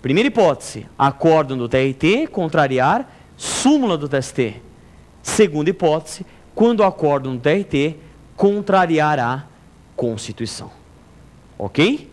Primeira hipótese, acórdão do TRT contrariar súmula do TST. Segunda hipótese, quando o acórdão do TRT contrariar a Constituição. Ok?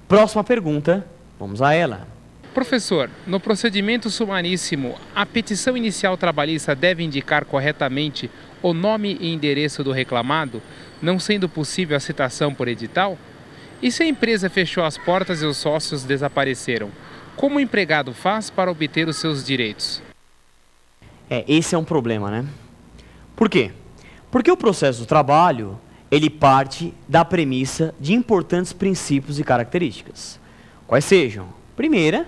Próxima pergunta, vamos a ela. Professor, no procedimento sumaríssimo, a petição inicial trabalhista deve indicar corretamente o nome e endereço do reclamado, não sendo possível a citação por edital? E se a empresa fechou as portas e os sócios desapareceram, como o empregado faz para obter os seus direitos? Esse é um problema, né? Por quê? Porque o processo do trabalho, ele parte da premissa de importantes princípios e características. Quais sejam? Primeira,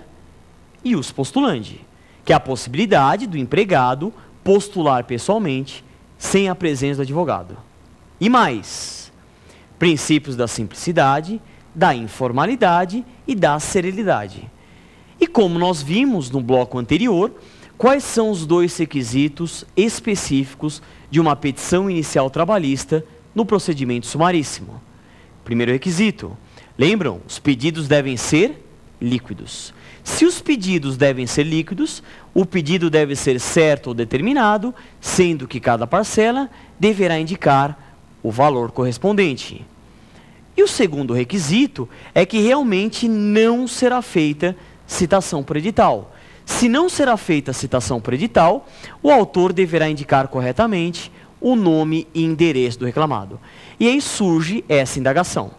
ius postulandi, que é a possibilidade do empregado postular pessoalmente sem a presença do advogado. E mais, princípios da simplicidade, da informalidade e da serenidade. E como nós vimos no bloco anterior, quais são os dois requisitos específicos de uma petição inicial trabalhista no procedimento sumaríssimo? Primeiro requisito, lembram? Os pedidos devem ser líquidos. Se os pedidos devem ser líquidos, o pedido deve ser certo ou determinado, sendo que cada parcela deverá indicar o valor correspondente. E o segundo requisito é que realmente não será feita citação por edital. Se não será feita citação por edital, o autor deverá indicar corretamente o nome e endereço do reclamado. E aí surge essa indagação.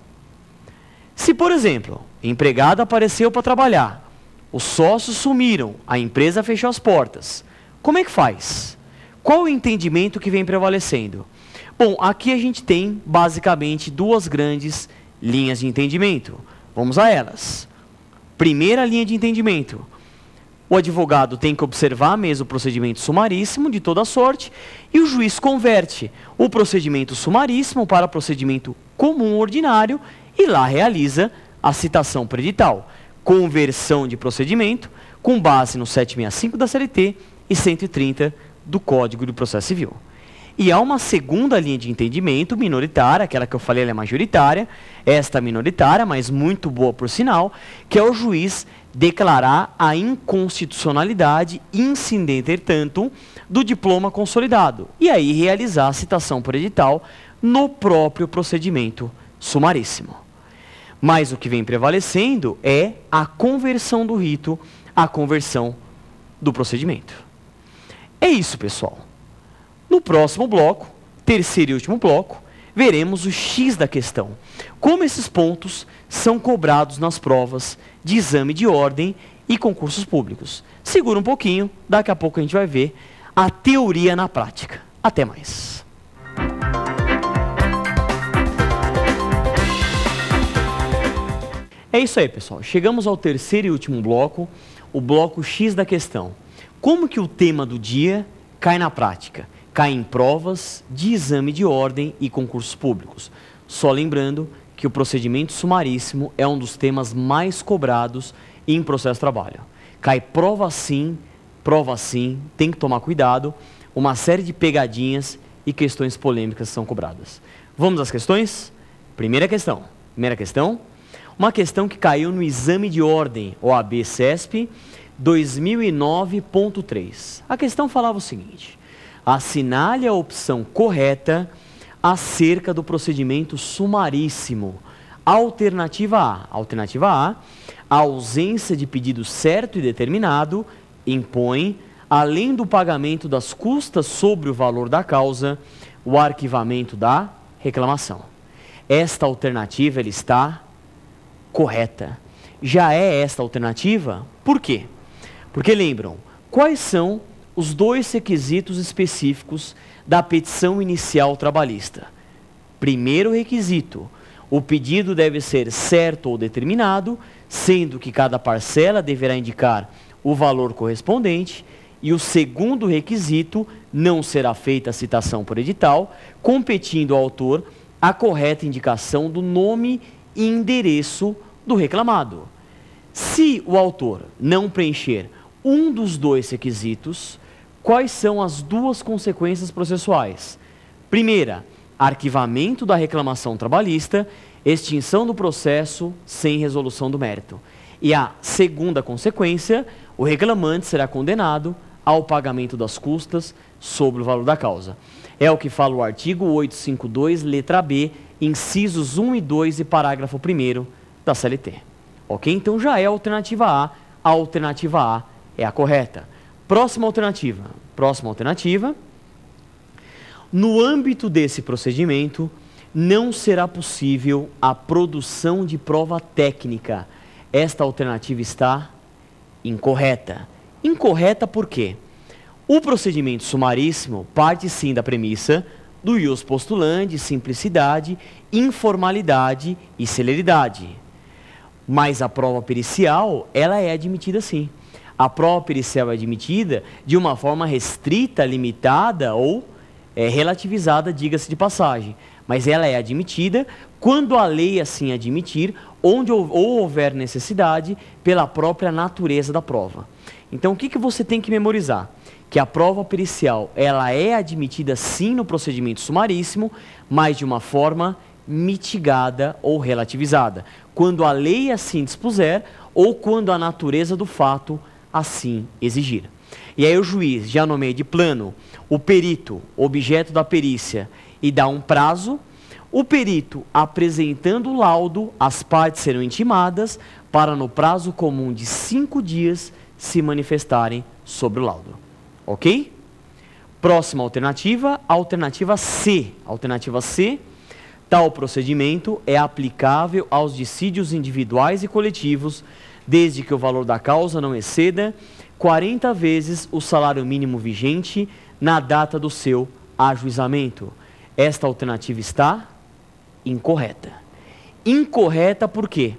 Se, por exemplo, o empregado apareceu para trabalhar, os sócios sumiram, a empresa fechou as portas, como é que faz? Qual o entendimento que vem prevalecendo? Bom, aqui a gente tem basicamente duas grandes linhas de entendimento. Vamos a elas. Primeira linha de entendimento. O advogado tem que observar mesmo o procedimento sumaríssimo de toda sorte e o juiz converte o procedimento sumaríssimo para procedimento comum ordinário e lá realiza a citação por edital. Conversão de procedimento com base no 765 da CLT e 130 do Código de Processo Civil. E há uma segunda linha de entendimento minoritária, aquela que eu falei, ela é majoritária, esta minoritária, mas muito boa por sinal, que é o juiz declarar a inconstitucionalidade incidente, tanto, do diploma consolidado, e aí realizar a citação por edital no próprio procedimento sumaríssimo. Mas o que vem prevalecendo é a conversão do rito, a conversão do procedimento. É isso, pessoal. No próximo bloco, terceiro e último bloco, veremos o X da questão. Como esses pontos são cobrados nas provas de exame de ordem e concursos públicos. Segura um pouquinho, daqui a pouco a gente vai ver a teoria na prática. Até mais. É isso aí, pessoal. Chegamos ao terceiro e último bloco, o bloco X da questão. Como que o tema do dia cai na prática? Cai em provas de exame de ordem e concursos públicos. Só lembrando que o procedimento sumaríssimo é um dos temas mais cobrados em processo de trabalho. Cai prova sim, tem que tomar cuidado, uma série de pegadinhas e questões polêmicas são cobradas. Vamos às questões? Primeira questão, uma questão que caiu no exame de ordem OAB-CESP 2009.3. A questão falava o seguinte: assinale a opção correta acerca do procedimento sumaríssimo. Alternativa A. A ausência de pedido certo e determinado impõe, além do pagamento das custas sobre o valor da causa, o arquivamento da reclamação. Esta alternativa ela está correta. Já é esta alternativa? Por quê? Porque lembram, quais são os dois requisitos específicos da petição inicial trabalhista? Primeiro requisito, o pedido deve ser certo ou determinado, sendo que cada parcela deverá indicar o valor correspondente. E o segundo requisito, não será feita a citação por edital, competindo ao autor a correta indicação do nome e endereço do reclamado. Se o autor não preencher um dos dois requisitos, quais são as duas consequências processuais? Primeira, arquivamento da reclamação trabalhista, extinção do processo sem resolução do mérito. E a segunda consequência, o reclamante será condenado ao pagamento das custas sobre o valor da causa. É o que fala o artigo 852, letra B, incisos 1 e 2 e parágrafo 1º da CLT. Ok? Então já é a alternativa A é a correta. Próxima alternativa. No âmbito desse procedimento, não será possível a produção de prova técnica. Esta alternativa está incorreta. Incorreta por quê? O procedimento sumaríssimo parte sim da premissa do ius postulandi, simplicidade, informalidade e celeridade. Mas a prova pericial, ela é admitida sim. A prova pericial é admitida de uma forma restrita, limitada ou relativizada, diga-se de passagem. Mas ela é admitida quando a lei assim admitir, onde ou houver necessidade, pela própria natureza da prova. Então, o que você tem que memorizar? Que a prova pericial, ela é admitida sim no procedimento sumaríssimo, mas de uma forma mitigada ou relativizada, quando a lei assim dispuser ou quando a natureza do fato assim exigir. E aí o juiz já nomeia de plano o perito, objeto da perícia, e dá um prazo. O perito, apresentando o laudo, as partes serão intimadas para no prazo comum de 5 dias se manifestarem sobre o laudo. Ok? Próxima alternativa, alternativa C. Alternativa C, tal procedimento é aplicável aos dissídios individuais e coletivos, desde que o valor da causa não exceda 40 vezes o salário mínimo vigente na data do seu ajuizamento. Esta alternativa está incorreta. Incorreta por quê?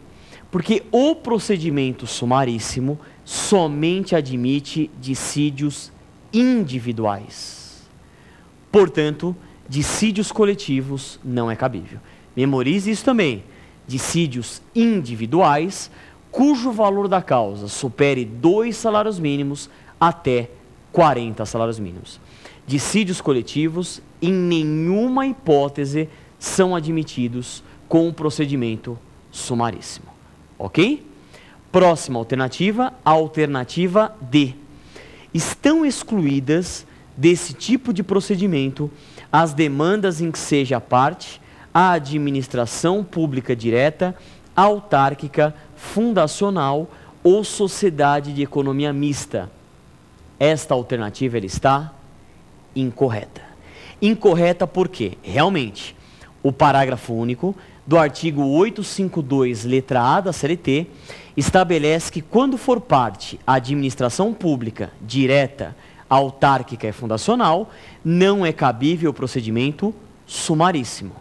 Porque o procedimento sumaríssimo somente admite dissídios individuais. Portanto, dissídios coletivos não é cabível. Memorize isso também. Dissídios individuais, cujo valor da causa supere 2 salários mínimos até 40 salários mínimos. Dissídios coletivos, em nenhuma hipótese, são admitidos com o procedimento sumaríssimo. Ok? Próxima alternativa, alternativa D. Estão excluídas desse tipo de procedimento as demandas em que seja parte a administração pública direta, autárquica, fundacional ou sociedade de economia mista. Esta alternativa ela está incorreta. Incorreta porque, realmente, o parágrafo único do artigo 852, letra A da CLT, estabelece que quando for parte a administração pública direta, autárquica e fundacional, não é cabível o procedimento sumaríssimo.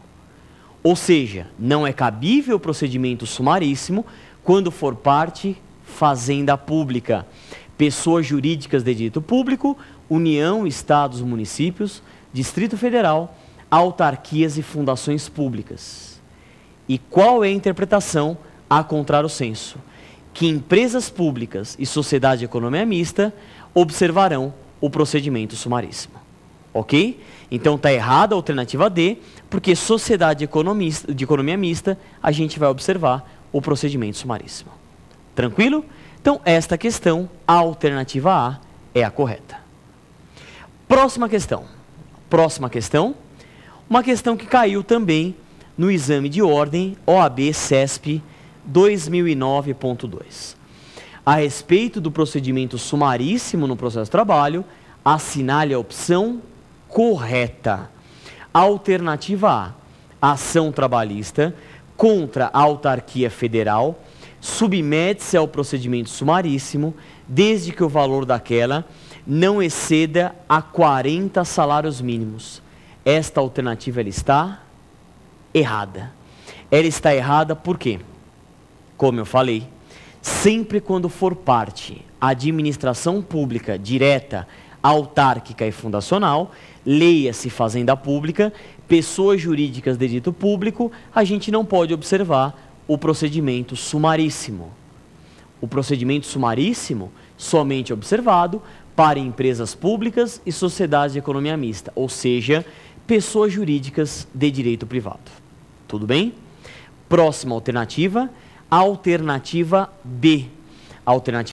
Ou seja, não é cabível o procedimento sumaríssimo quando for parte fazenda pública, pessoas jurídicas de direito público, União, Estados, municípios, Distrito Federal, autarquias e fundações públicas. E qual é a interpretação a contrário senso? Que empresas públicas e sociedade de economia mista observarão o procedimento sumaríssimo. Ok? Então está errada a alternativa D, porque sociedade de economia mista, a gente vai observar o procedimento sumaríssimo. Tranquilo? Então, esta questão, a alternativa A, é a correta. Próxima questão. Uma questão que caiu também no exame de ordem OAB CESP 2009.2. A respeito do procedimento sumaríssimo no processo de trabalho, assinale a opção correta. Alternativa A, ação trabalhista contra a autarquia federal, submete-se ao procedimento sumaríssimo, desde que o valor daquela não exceda a 40 salários mínimos. Esta alternativa ela está errada. Ela está errada por quê? Como eu falei, sempre quando for parte a administração pública direta, autárquica e fundacional, leia-se fazenda pública, pessoas jurídicas de direito público, a gente não pode observar o procedimento sumaríssimo. O procedimento sumaríssimo somente observado para empresas públicas e sociedades de economia mista, ou seja, pessoas jurídicas de direito privado. Tudo bem? Próxima alternativa, Alternativa B. Alternativa